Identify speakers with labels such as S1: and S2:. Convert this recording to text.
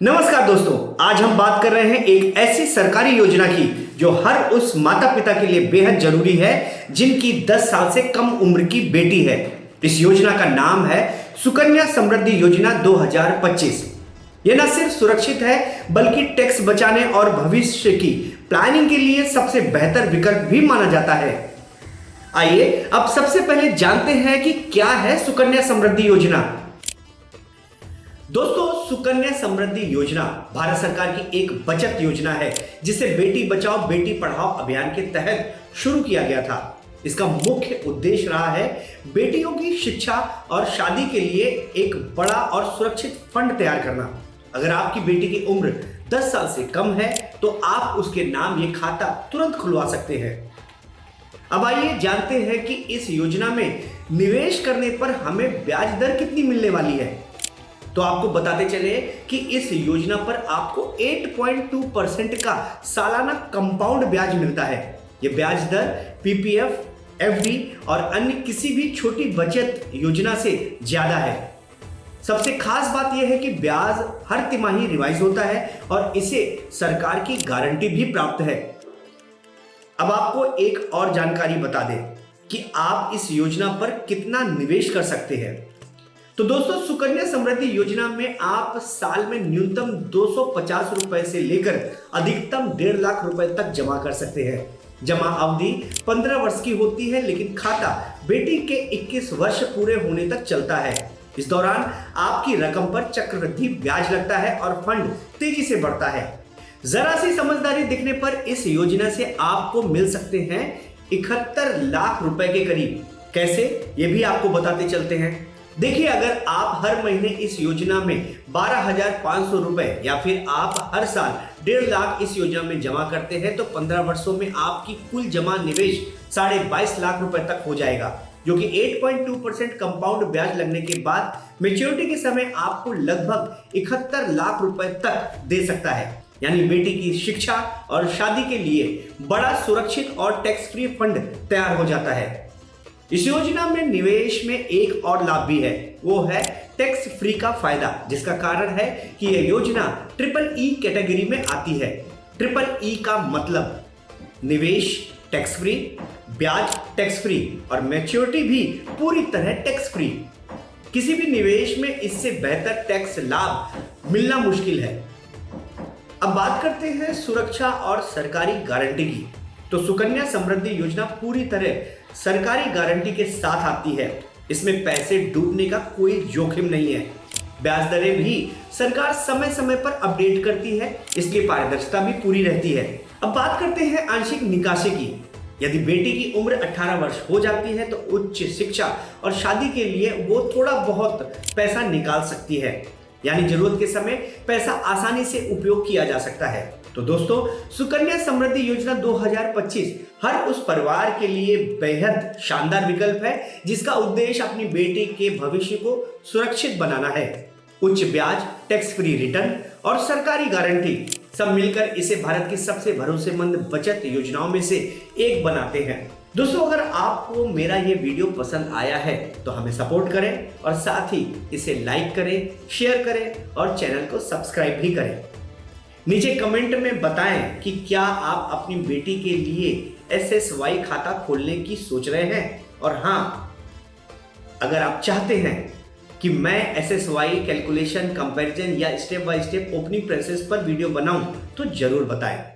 S1: नमस्कार दोस्तों, आज हम बात कर रहे हैं एक ऐसी सरकारी योजना की जो हर उस माता पिता के लिए बेहद जरूरी है जिनकी 10 साल से कम उम्र की बेटी है। इस योजना का नाम है सुकन्या समृद्धि योजना 2025। यह न सिर्फ सुरक्षित है बल्कि टैक्स बचाने और भविष्य की प्लानिंग के लिए सबसे बेहतर विकल्प भी माना जाता है। आइए अब सबसे पहले जानते हैं कि क्या है सुकन्या समृद्धि योजना। दोस्तों, सुकन्या समृद्धि योजना भारत सरकार की एक बचत योजना है जिसे बेटी बचाओ बेटी पढ़ाओ अभियान के तहत शुरू किया गया था। इसका मुख्य उद्देश्य रहा है बेटियों की शिक्षा और शादी के लिए एक बड़ा और सुरक्षित फंड तैयार करना। अगर आपकी बेटी की उम्र 10 साल से कम है तो आप उसके नाम ये खाता तुरंत खुलवा सकते हैं। अब आइए जानते हैं कि इस योजना में निवेश करने पर हमें ब्याज दर कितनी मिलने वाली है। तो आपको बताते चले कि इस योजना पर आपको 8.2% का सालाना कंपाउंड ब्याज मिलता है। यह ब्याज दर पीपीएफ, एफडी और अन्य किसी भी छोटी बचत योजना से ज्यादा है। सबसे खास बात यह है कि ब्याज हर तिमाही रिवाइज होता है और इसे सरकार की गारंटी भी प्राप्त है। अब आपको एक और जानकारी बता दें कि आप इस योजना पर कितना निवेश कर सकते हैं। तो दोस्तों, सुकन्या समृद्धि योजना में आप साल में न्यूनतम 250 रुपए से लेकर अधिकतम 1.5 लाख रुपए तक जमा कर सकते हैं। जमा अवधि 15 वर्ष की होती है, लेकिन खाता बेटी के 21 वर्ष पूरे होने तक चलता है। इस दौरान आपकी रकम पर चक्रवृद्धि ब्याज लगता है और फंड तेजी से बढ़ता है। जरा सी समझदारी दिखने पर इस योजना से आपको मिल सकते हैं 71 लाख रुपए के करीब। कैसे, ये भी आपको बताते चलते हैं। देखिए, अगर आप हर महीने इस योजना में 12,500 रुपए या फिर आप हर साल 1.5 लाख इस योजना में जमा करते हैं तो 15 वर्षों में आपकी कुल जमा निवेश 22.5 लाख रुपए तक हो जाएगा, जो कि 8.2% कंपाउंड ब्याज लगने के बाद मैच्योरिटी के समय आपको लगभग 71 लाख रुपए तक दे सकता है। यानी बेटी की शिक्षा और शादी के लिए बड़ा सुरक्षित और टैक्स फ्री फंड तैयार हो जाता है। इस योजना में निवेश में एक और लाभ भी है, वो है टैक्स फ्री का फायदा, जिसका कारण है कि यह योजना EEE कैटेगरी में आती है। EEE का मतलब निवेश टैक्स फ्री, ब्याज टैक्स फ्री और मैच्योरिटी भी पूरी तरह टैक्स फ्री। किसी भी निवेश में इससे बेहतर टैक्स लाभ मिलना मुश्किल है। अब बात करते हैं सुरक्षा और सरकारी गारंटी की। तो सुकन्या समृद्धि योजना पूरी तरह सरकारी गारंटी के साथ आती है। इसमें पैसे डूबने का कोई जोखिम नहीं है। ब्याज दरें भी सरकार समय समय पर अपडेट करती है, इसलिए पारदर्शिता भी पूरी रहती है। अब बात करते हैं आंशिक निकासी की। यदि बेटी की उम्र 18 वर्ष हो जाती है तो उच्च शिक्षा और शादी के लिए वो थोड़ा बहुत पैसा निकाल सकती है, यानी जरूरत के समय पैसा आसानी से उपयोग किया जा सकता है। तो दोस्तों, सुकन्या समृद्धि योजना 2025 हर उस परिवार के लिए बेहद शानदार विकल्प है जिसका उद्देश्य अपनी बेटी के भविष्य को सुरक्षित बनाना है। उच्च ब्याज, टैक्स फ्री रिटर्न और सरकारी गारंटी सब मिलकर इसे भारत की सबसे भरोसेमंद बचत योजनाओं में से एक बनाते हैं। दोस्तों, अगर आपको मेरा ये वीडियो पसंद आया है तो हमें सपोर्ट करें और साथ ही इसे लाइक करें, शेयर करें और चैनल को सब्सक्राइब भी करें। नीचे कमेंट में बताएं कि क्या आप अपनी बेटी के लिए SSY खाता खोलने की सोच रहे हैं, और हाँ, अगर आप चाहते हैं कि मैं SSY कैलकुलेशन, कंपैरिजन या step by step opening process पर वीडियो बनाऊं तो जरूर बताएं।